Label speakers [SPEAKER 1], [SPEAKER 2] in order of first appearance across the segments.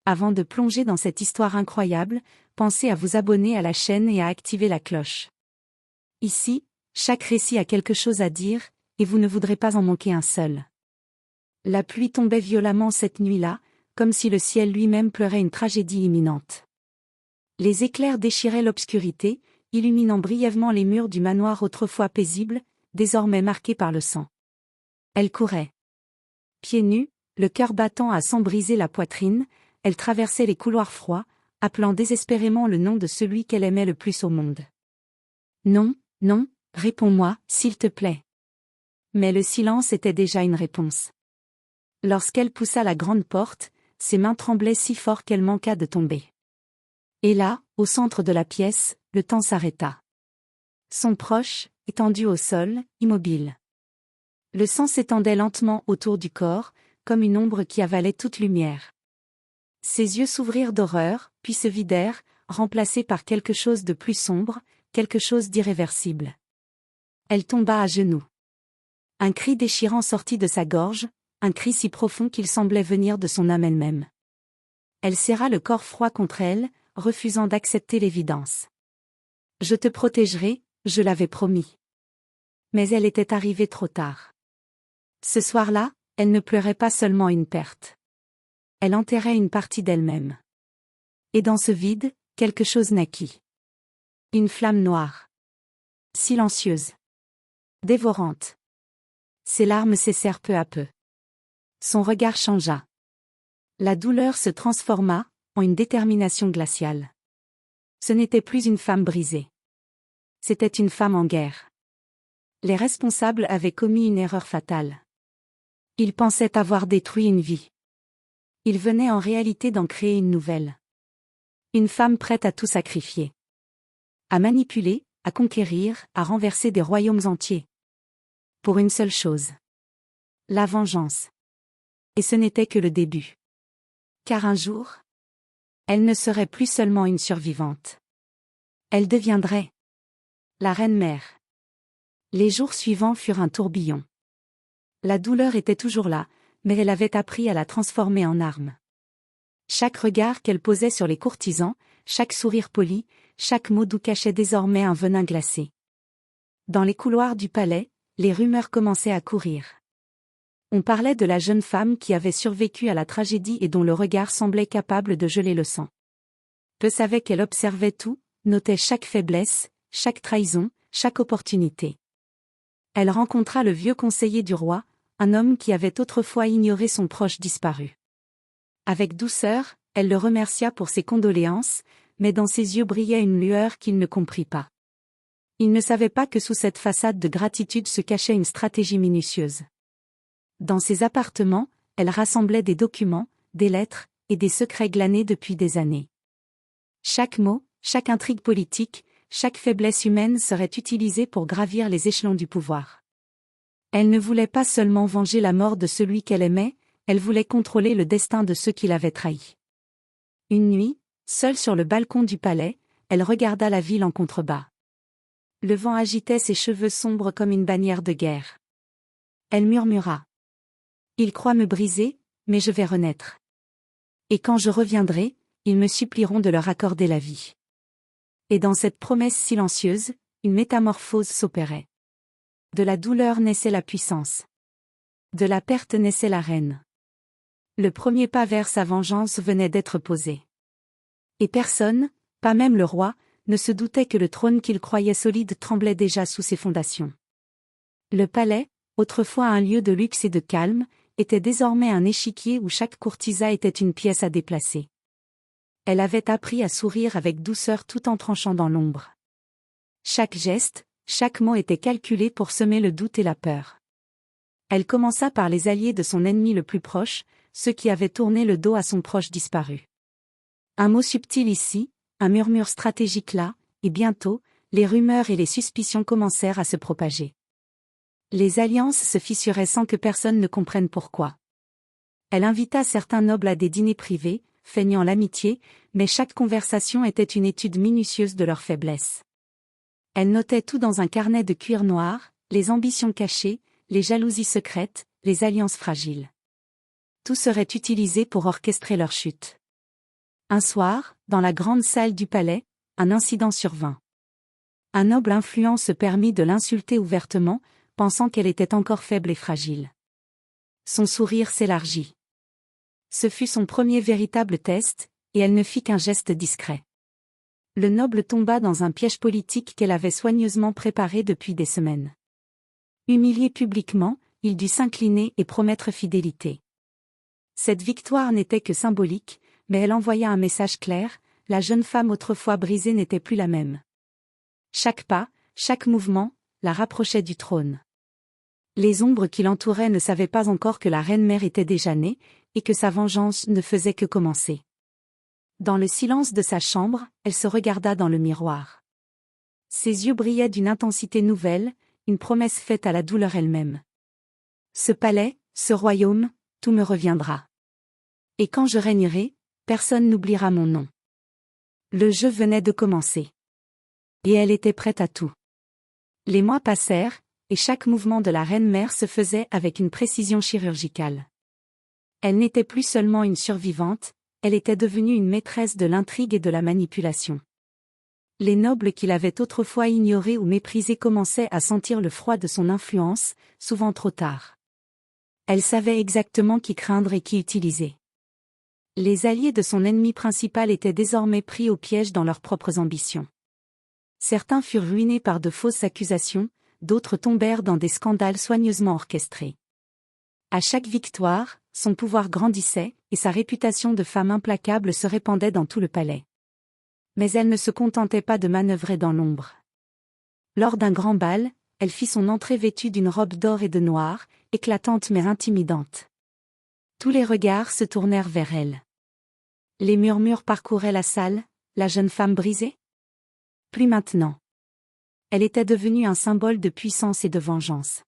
[SPEAKER 1] Avant de plonger dans cette histoire incroyable, pensez à vous abonner à la chaîne et à activer la cloche. Ici, chaque récit a quelque chose à dire, et vous ne voudrez pas en manquer un seul. La pluie tombait violemment cette nuit-là, comme si le ciel lui-même pleurait une tragédie imminente. Les éclairs déchiraient l'obscurité, illuminant brièvement les murs du manoir autrefois paisible, désormais marqué par le sang. Elle courait. Pieds nus, le cœur battant à s'en briser la poitrine, elle traversait les couloirs froids, appelant désespérément le nom de celui qu'elle aimait le plus au monde. Non, non, réponds-moi, s'il te plaît. Mais le silence était déjà une réponse. Lorsqu'elle poussa la grande porte, ses mains tremblaient si fort qu'elle manqua de tomber. Et là, au centre de la pièce, le temps s'arrêta. Son proche, étendu au sol, immobile. Le sang s'étendait lentement autour du corps, comme une ombre qui avalait toute lumière. Ses yeux s'ouvrirent d'horreur, puis se vidèrent, remplacés par quelque chose de plus sombre, quelque chose d'irréversible. Elle tomba à genoux. Un cri déchirant sortit de sa gorge, un cri si profond qu'il semblait venir de son âme elle-même. Elle serra le corps froid contre elle, refusant d'accepter l'évidence. Je te protégerai, je l'avais promis. Mais elle était arrivée trop tard. Ce soir-là, elle ne pleurait pas seulement une perte. Elle enterrait une partie d'elle-même. Et dans ce vide, quelque chose naquit. Une flamme noire. Silencieuse. Dévorante. Ses larmes cessèrent peu à peu. Son regard changea. La douleur se transforma en une détermination glaciale. Ce n'était plus une femme brisée. C'était une femme en guerre. Les responsables avaient commis une erreur fatale. Ils pensaient avoir détruit une vie. Ils venaient en réalité d'en créer une nouvelle. Une femme prête à tout sacrifier. À manipuler, à conquérir, à renverser des royaumes entiers. Pour une seule chose. La vengeance. Et ce n'était que le début. Car un jour, elle ne serait plus seulement une survivante. Elle deviendrait la reine-mère. Les jours suivants furent un tourbillon. La douleur était toujours là, mais elle avait appris à la transformer en arme. Chaque regard qu'elle posait sur les courtisans, chaque sourire poli, chaque mot doux cachait désormais un venin glacé. Dans les couloirs du palais, les rumeurs commençaient à courir. On parlait de la jeune femme qui avait survécu à la tragédie et dont le regard semblait capable de geler le sang. Peu savaient qu'elle observait tout, notait chaque faiblesse, chaque trahison, chaque opportunité. Elle rencontra le vieux conseiller du roi, un homme qui avait autrefois ignoré son proche disparu. Avec douceur, elle le remercia pour ses condoléances, mais dans ses yeux brillait une lueur qu'il ne comprit pas. Il ne savait pas que sous cette façade de gratitude se cachait une stratégie minutieuse. Dans ses appartements, elle rassemblait des documents, des lettres, et des secrets glanés depuis des années. Chaque mot, chaque intrigue politique, chaque faiblesse humaine serait utilisée pour gravir les échelons du pouvoir. Elle ne voulait pas seulement venger la mort de celui qu'elle aimait, elle voulait contrôler le destin de ceux qui l'avaient trahie. Une nuit, seule sur le balcon du palais, elle regarda la ville en contrebas. Le vent agitait ses cheveux sombres comme une bannière de guerre. Elle murmura. « Ils croient me briser, mais je vais renaître. Et quand je reviendrai, ils me supplieront de leur accorder la vie. » Et dans cette promesse silencieuse, une métamorphose s'opérait. De la douleur naissait la puissance. De la perte naissait la reine. Le premier pas vers sa vengeance venait d'être posé. Et personne, pas même le roi, ne se doutait que le trône qu'il croyait solide tremblait déjà sous ses fondations. Le palais, autrefois un lieu de luxe et de calme, était désormais un échiquier où chaque courtisa était une pièce à déplacer. Elle avait appris à sourire avec douceur tout en tranchant dans l'ombre. Chaque geste, chaque mot était calculé pour semer le doute et la peur. Elle commença par les alliés de son ennemi le plus proche, ceux qui avaient tourné le dos à son proche disparu. Un mot subtil ici, un murmure stratégique là, et bientôt, les rumeurs et les suspicions commencèrent à se propager. Les alliances se fissuraient sans que personne ne comprenne pourquoi. Elle invita certains nobles à des dîners privés, feignant l'amitié, mais chaque conversation était une étude minutieuse de leurs faiblesses. Elle notait tout dans un carnet de cuir noir, les ambitions cachées, les jalousies secrètes, les alliances fragiles. Tout serait utilisé pour orchestrer leur chute. Un soir, dans la grande salle du palais, un incident survint. Un noble influent se permit de l'insulter ouvertement, pensant qu'elle était encore faible et fragile. Son sourire s'élargit. Ce fut son premier véritable test, et elle ne fit qu'un geste discret. Le noble tomba dans un piège politique qu'elle avait soigneusement préparé depuis des semaines. Humilié publiquement, il dut s'incliner et promettre fidélité. Cette victoire n'était que symbolique, mais elle envoya un message clair, la jeune femme autrefois brisée n'était plus la même. Chaque pas, chaque mouvement, la rapprochait du trône. Les ombres qui l'entouraient ne savaient pas encore que la reine-mère était déjà née, et que sa vengeance ne faisait que commencer. Dans le silence de sa chambre, elle se regarda dans le miroir. Ses yeux brillaient d'une intensité nouvelle, une promesse faite à la douleur elle-même. Ce palais, ce royaume, tout me reviendra. Et quand je régnerai, personne n'oubliera mon nom. Le jeu venait de commencer. Et elle était prête à tout. Les mois passèrent, et chaque mouvement de la reine-mère se faisait avec une précision chirurgicale. Elle n'était plus seulement une survivante, elle était devenue une maîtresse de l'intrigue et de la manipulation. Les nobles qui l'avaient autrefois ignorée ou méprisée commençaient à sentir le froid de son influence, souvent trop tard. Elle savait exactement qui craindre et qui utiliser. Les alliés de son ennemi principal étaient désormais pris au piège dans leurs propres ambitions. Certains furent ruinés par de fausses accusations, d'autres tombèrent dans des scandales soigneusement orchestrés. À chaque victoire, son pouvoir grandissait, et sa réputation de femme implacable se répandait dans tout le palais. Mais elle ne se contentait pas de manœuvrer dans l'ombre. Lors d'un grand bal, elle fit son entrée vêtue d'une robe d'or et de noir, éclatante mais intimidante. Tous les regards se tournèrent vers elle. Les murmures parcouraient la salle, la jeune femme brisée? Plus maintenant. Elle était devenue un symbole de puissance et de vengeance.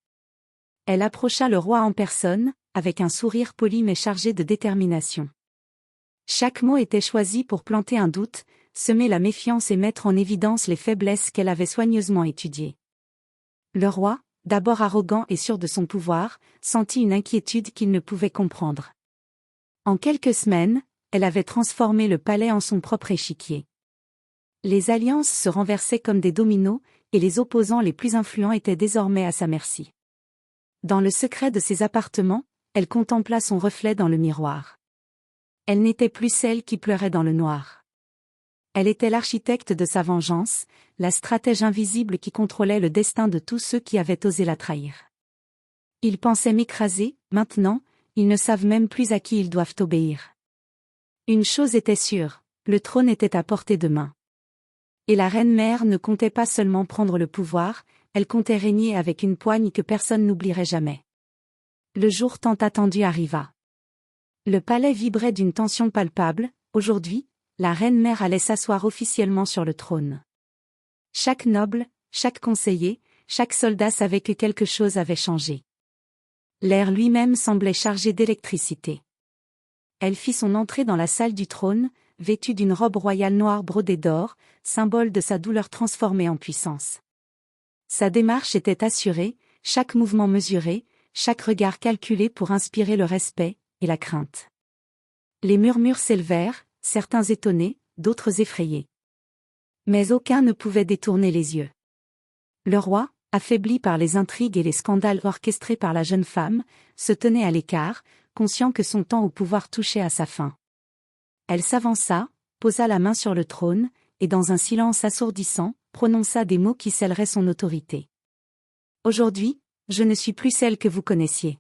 [SPEAKER 1] Elle approcha le roi en personne, avec un sourire poli mais chargé de détermination. Chaque mot était choisi pour planter un doute, semer la méfiance et mettre en évidence les faiblesses qu'elle avait soigneusement étudiées. Le roi, d'abord arrogant et sûr de son pouvoir, sentit une inquiétude qu'il ne pouvait comprendre. En quelques semaines, elle avait transformé le palais en son propre échiquier. Les alliances se renversaient comme des dominos, et les opposants les plus influents étaient désormais à sa merci. Dans le secret de ses appartements, elle contempla son reflet dans le miroir. Elle n'était plus celle qui pleurait dans le noir. Elle était l'architecte de sa vengeance, la stratège invisible qui contrôlait le destin de tous ceux qui avaient osé la trahir. Ils pensaient m'écraser, maintenant, ils ne savent même plus à qui ils doivent obéir. Une chose était sûre, le trône était à portée de main. Et la reine-mère ne comptait pas seulement prendre le pouvoir, elle comptait régner avec une poigne que personne n'oublierait jamais. Le jour tant attendu arriva. Le palais vibrait d'une tension palpable, aujourd'hui, la reine-mère allait s'asseoir officiellement sur le trône. Chaque noble, chaque conseiller, chaque soldat savait que quelque chose avait changé. L'air lui-même semblait chargé d'électricité. Elle fit son entrée dans la salle du trône, vêtue d'une robe royale noire brodée d'or, symbole de sa douleur transformée en puissance. Sa démarche était assurée, chaque mouvement mesuré, chaque regard calculé pour inspirer le respect et la crainte. Les murmures s'élevèrent, certains étonnés, d'autres effrayés. Mais aucun ne pouvait détourner les yeux. Le roi, affaibli par les intrigues et les scandales orchestrés par la jeune femme, se tenait à l'écart, conscient que son temps au pouvoir touchait à sa fin. Elle s'avança, posa la main sur le trône, et dans un silence assourdissant, prononça des mots qui scelleraient son autorité. Aujourd'hui, je ne suis plus celle que vous connaissiez.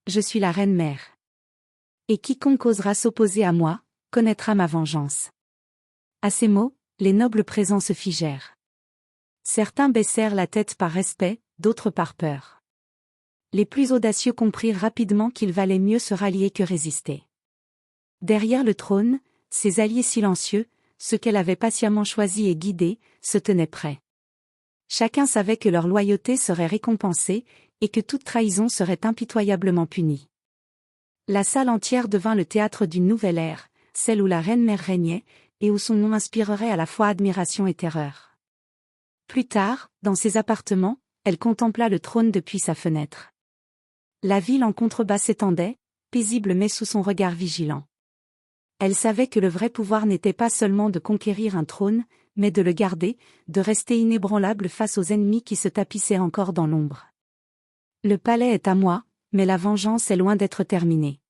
[SPEAKER 1] Je suis la reine-mère. Et quiconque osera s'opposer à moi, connaîtra ma vengeance. À ces mots, les nobles présents se figèrent. Certains baissèrent la tête par respect, d'autres par peur. Les plus audacieux comprirent rapidement qu'il valait mieux se rallier que résister. Derrière le trône, ses alliés silencieux, ceux qu'elle avait patiemment choisis et guidés, se tenaient prêts. Chacun savait que leur loyauté serait récompensée, et que toute trahison serait impitoyablement punie. La salle entière devint le théâtre d'une nouvelle ère, celle où la reine-mère régnait, et où son nom inspirerait à la fois admiration et terreur. Plus tard, dans ses appartements, elle contempla le trône depuis sa fenêtre. La ville en contrebas s'étendait, paisible mais sous son regard vigilant. Elle savait que le vrai pouvoir n'était pas seulement de conquérir un trône, mais de le garder, de rester inébranlable face aux ennemis qui se tapissaient encore dans l'ombre. Le palais est à moi, mais la vengeance est loin d'être terminée.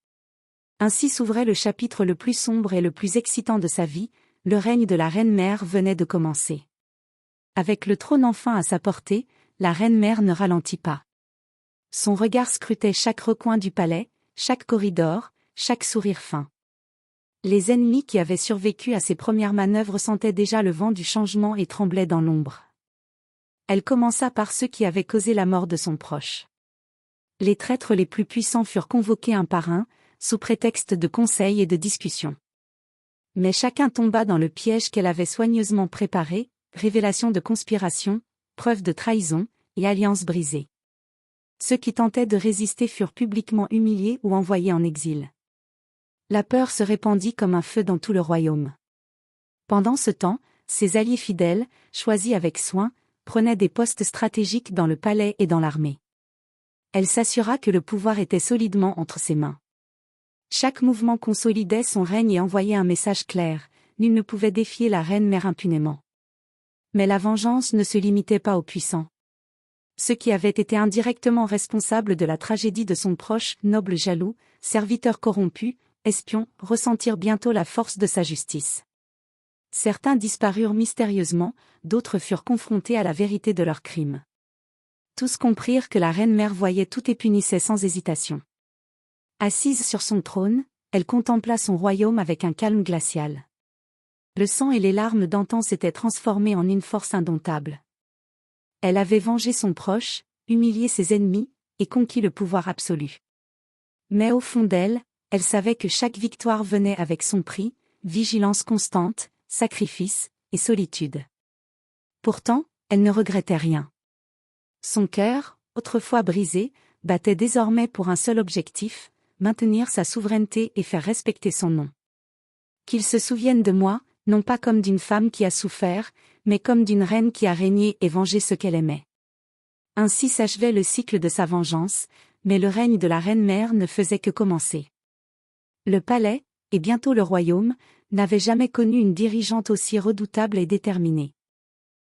[SPEAKER 1] Ainsi s'ouvrait le chapitre le plus sombre et le plus excitant de sa vie, le règne de la reine-mère venait de commencer. Avec le trône enfin à sa portée, la reine-mère ne ralentit pas. Son regard scrutait chaque recoin du palais, chaque corridor, chaque sourire fin. Les ennemis qui avaient survécu à ses premières manœuvres sentaient déjà le vent du changement et tremblaient dans l'ombre. Elle commença par ceux qui avaient causé la mort de son proche. Les traîtres les plus puissants furent convoqués un par un, sous prétexte de conseils et de discussions. Mais chacun tomba dans le piège qu'elle avait soigneusement préparé, révélation de conspiration, preuve de trahison, et alliance brisée. Ceux qui tentaient de résister furent publiquement humiliés ou envoyés en exil. La peur se répandit comme un feu dans tout le royaume. Pendant ce temps, ses alliés fidèles, choisis avec soin, prenaient des postes stratégiques dans le palais et dans l'armée. Elle s'assura que le pouvoir était solidement entre ses mains. Chaque mouvement consolidait son règne et envoyait un message clair, nul ne pouvait défier la reine-mère impunément. Mais la vengeance ne se limitait pas aux puissants. Ceux qui avaient été indirectement responsables de la tragédie de son proche, nobles jaloux, serviteurs corrompus, espions, ressentirent bientôt la force de sa justice. Certains disparurent mystérieusement, d'autres furent confrontés à la vérité de leurs crimes. Tous comprirent que la reine-mère voyait tout et punissait sans hésitation. Assise sur son trône, elle contempla son royaume avec un calme glacial. Le sang et les larmes d'antan s'étaient transformés en une force indomptable. Elle avait vengé son proche, humilié ses ennemis, et conquis le pouvoir absolu. Mais au fond d'elle, elle savait que chaque victoire venait avec son prix, vigilance constante, sacrifice, et solitude. Pourtant, elle ne regrettait rien. Son cœur, autrefois brisé, battait désormais pour un seul objectif, maintenir sa souveraineté et faire respecter son nom. Qu'ils se souviennent de moi, non pas comme d'une femme qui a souffert, mais comme d'une reine qui a régné et vengé ce qu'elle aimait. Ainsi s'achevait le cycle de sa vengeance, mais le règne de la reine-mère ne faisait que commencer. Le palais, et bientôt le royaume, n'avaient jamais connu une dirigeante aussi redoutable et déterminée.